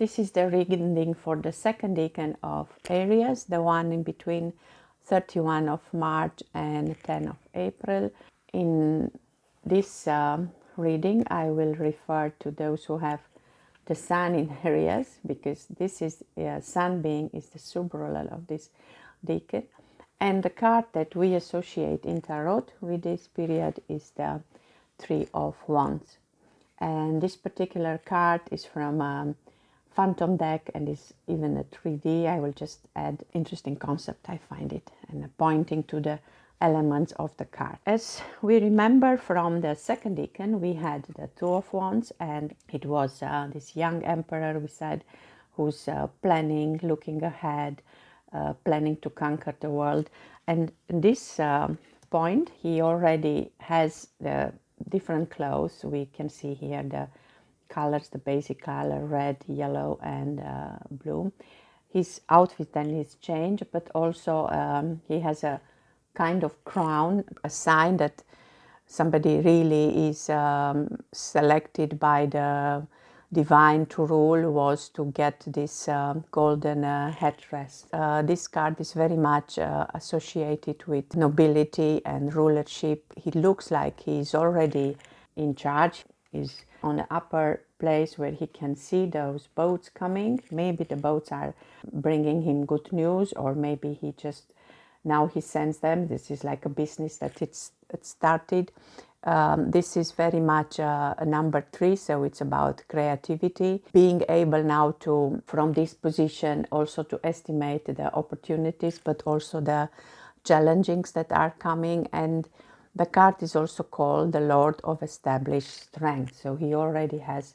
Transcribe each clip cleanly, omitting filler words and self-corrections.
This is the reading for the second decan of Aries, the one in between 31 of March and 10 of April. In this reading, I will refer to those who have the Sun in Aries, because this is Sun being is the sub-ruler of this decan. And the card that we associate in Tarot with this period is the Three of Wands. And this particular card is from Phantom deck and is even a 3D. I will just add interesting concept, I find it, and pointing to the elements of the card. As we remember from the second decan, we had the Two of Wands, and it was this young emperor, we said, who's planning, looking ahead, planning to conquer the world. And in this point, he already has the different clothes. We can see here the colors, the basic color, red, yellow, and blue. His outfit then is changed, but also he has a kind of crown, a sign that somebody really is selected by the divine to rule, was to get this golden headdress. This card is very much associated with nobility and rulership. He looks like he's already in charge. He's on the upper place where he can see those boats coming. Maybe the boats are bringing him good news, or maybe he just now he sends them. This is like a business that it started. This is very much a number 3, so it's about creativity, being able now to, from this position, also to estimate the opportunities, but also the challenges that are coming. And the card is also called the Lord of Established Strength, so he already has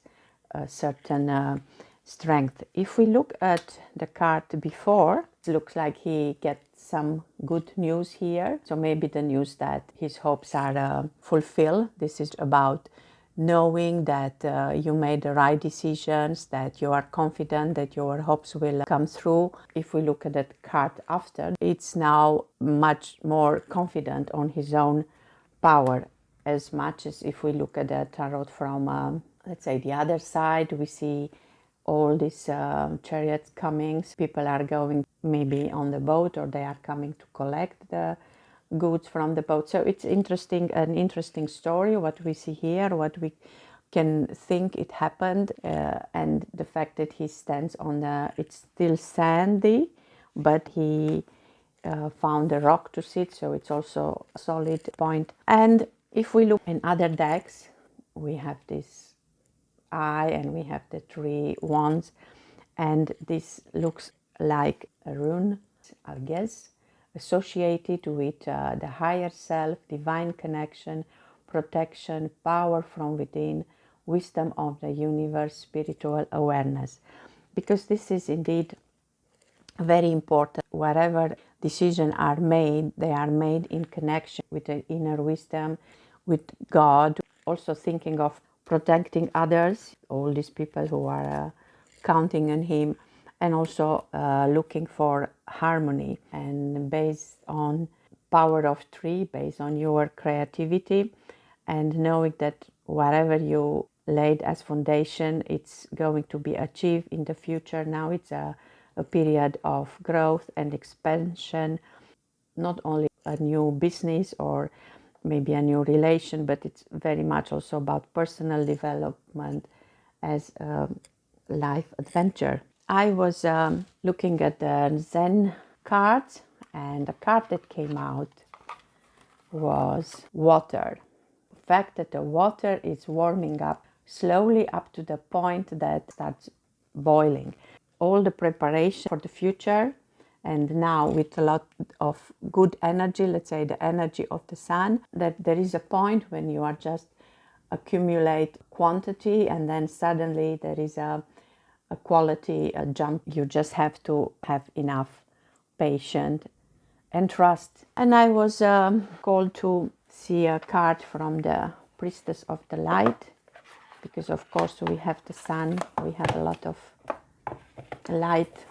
a certain strength. If we look at the card before, it looks like he gets some good news here. So maybe the news that his hopes are fulfilled. This is about knowing that you made the right decisions, that you are confident that your hopes will come through. If we look at that card after, it's now much more confident on his own power, as much as if we look at the tarot from, let's say, the other side, we see all these chariots coming. People are going maybe on the boat, or they are coming to collect the goods from the boat. So it's interesting, an interesting story, what we see here, what we can think it happened, and the fact that he stands on the, it's still sandy, but he found a rock to sit, so it's also a solid point. And if we look in other decks, we have this eye and we have the 3 wands, and this looks like a rune, I guess, associated with the higher self, divine connection, protection, power from within, wisdom of the universe, spiritual awareness. Because this is indeed very important. Whatever decisions are made, they are made in connection with the inner wisdom, with God, also thinking of protecting others, all these people who are counting on him, and also looking for harmony, and based on power of 3, based on your creativity, and knowing that whatever you laid as foundation, it's going to be achieved in the future. Now it's a period of growth and expansion, not only a new business or maybe a new relation, but it's very much also about personal development as a life adventure. I was looking at the Zen cards, and the card that came out was water. The fact that the water is warming up slowly up to the point that starts boiling. All the preparation for the future, and now with a lot of good energy, let's say the energy of the sun, that there is a point when you are just accumulate quantity, and then suddenly there is a quality, a jump. You just have to have enough patience and trust. And I was called to see a card from the Priestess of the Light, because of course we have the sun, we have a lot of light.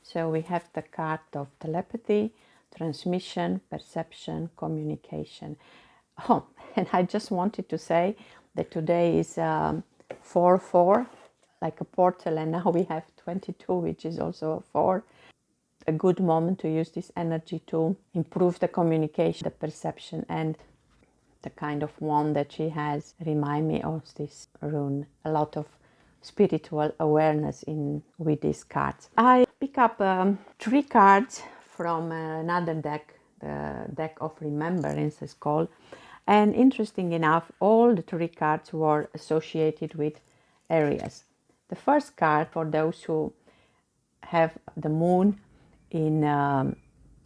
So we have the card of telepathy, transmission, perception, communication. And I just wanted to say that today is 4/4, like a portal, and now we have 22, which is also a 4. A good moment to use this energy to improve the communication, the perception, and the kind of wand that she has remind me of this rune. A lot of spiritual awareness with these cards. I pick up 3 cards from another deck, the deck of remembrance is called, and interesting enough, all the 3 cards were associated with Aries. The first card, for those who have the moon in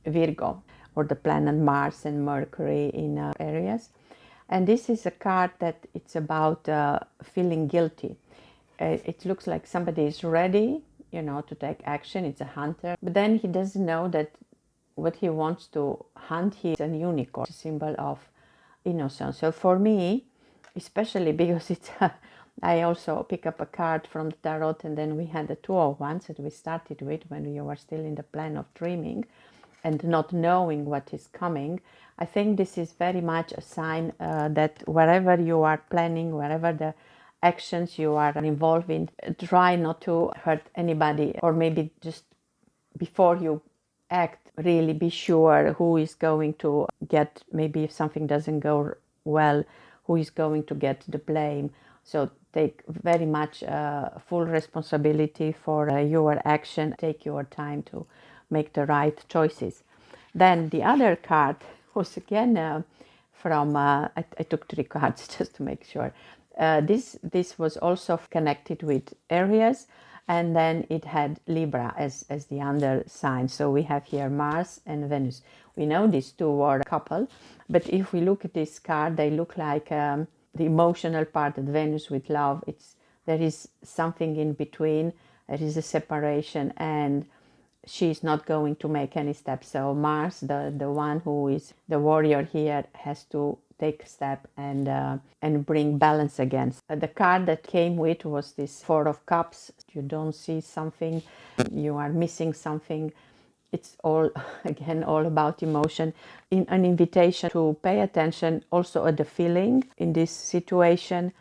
Virgo, or the planet Mars and Mercury in Aries. And this is a card that it's about feeling guilty. It looks like somebody is ready, to take action. It's a hunter, but then he doesn't know that what he wants to hunt, he is a unicorn, a symbol of innocence. So for me, especially because it's I also pick up a card from the tarot, and then we had the 2 of Wands that we started with when you were still in the plan of dreaming and not knowing what is coming. I think this is very much a sign that wherever you are planning, wherever the actions you are involved in, try not to hurt anybody, or maybe just before you act, really be sure who is going to get, maybe if something doesn't go well, who is going to get the blame. So take very much full responsibility for your action. Take your time to make the right choices. Then the other card was again from, I took 3 cards just to make sure. This was also connected with Aries, and then it had Libra as the under sign. So we have here Mars and Venus. We know these 2 were a couple, but if we look at this card, they look like the emotional part of Venus with love. There is something in between. There is a separation, and she's not going to make any steps. So Mars, the one who is the warrior here, has to take a step and bring balance again. The card that came with was this 4 of Cups. You don't see something, you are missing something. It's all, again, all about emotion. In an invitation to pay attention also at the feeling in this situation.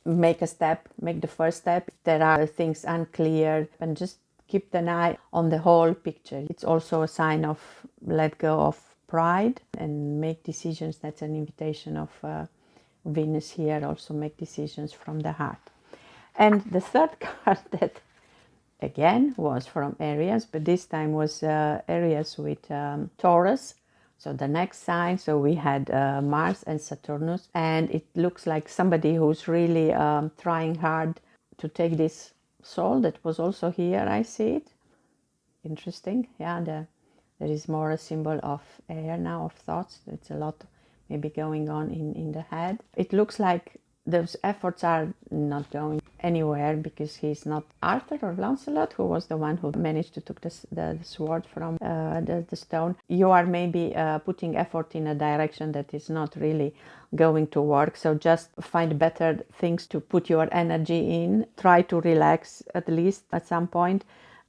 Make a step, make the first step. There are things unclear, and just keep an eye on the whole picture. It's also a sign of let go of pride and make decisions. That's an invitation of Venus here. Also make decisions from the heart. And the third card that again was from Aries, but this time was Aries with Taurus, so the next sign. So we had Mars and Saturnus, and it looks like somebody who's really trying hard to take this soul that was also here. I see it. Interesting. Yeah, there is more a symbol of air now, of thoughts. It's a lot maybe going on in the head. It looks like those efforts are not going anywhere, because he's not Arthur or Lancelot, who was the one who managed to take the sword from the stone. You are maybe putting effort in a direction that is not really going to work. So just find better things to put your energy in. Try to relax at least at some point.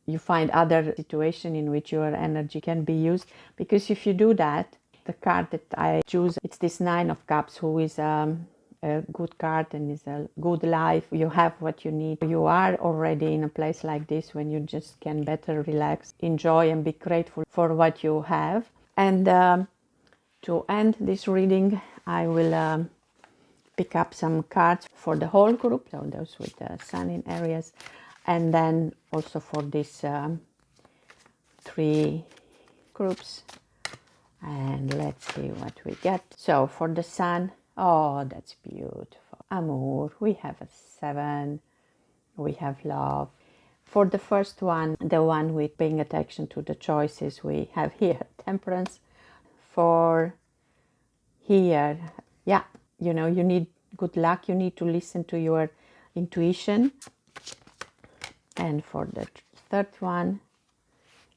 You find other situation in which your energy can be used, because if you do that, the card that I choose, it's this 9 of Cups, who is a good card and is a good life. You have what you need. You are already in a place like this when you just can better relax, enjoy, and be grateful for what you have. And to end this reading, I will pick up some cards for the whole group, so those with the Sun in Aries, and then also for these 3 groups. And let's see what we get. So for the Sun, oh, that's beautiful. Amour, we have a 7. We have love. For the first one, the one with paying attention to the choices, we have here Temperance. For here, yeah, you need good luck. You need to listen to your intuition. And for the third one,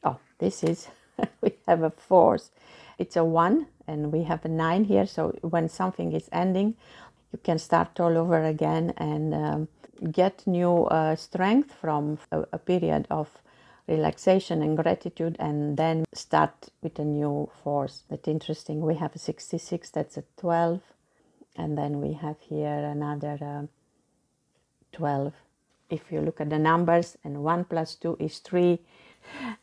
oh, this is, we have a 4. It's a 1, and we have a 9 here. So when something is ending, you can start all over again and get new strength from a period of relaxation and gratitude, and then start with a new force. That's interesting. We have a 66, that's a 12. And then we have here another 12. if you look at the numbers, and 1 plus 2 is 3.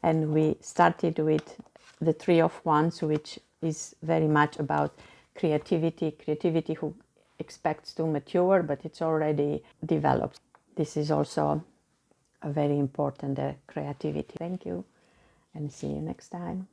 And we started with the Three of Wands, which is very much about creativity who expects to mature, but it's already developed. This is also a very important creativity. Thank you, and see you next time.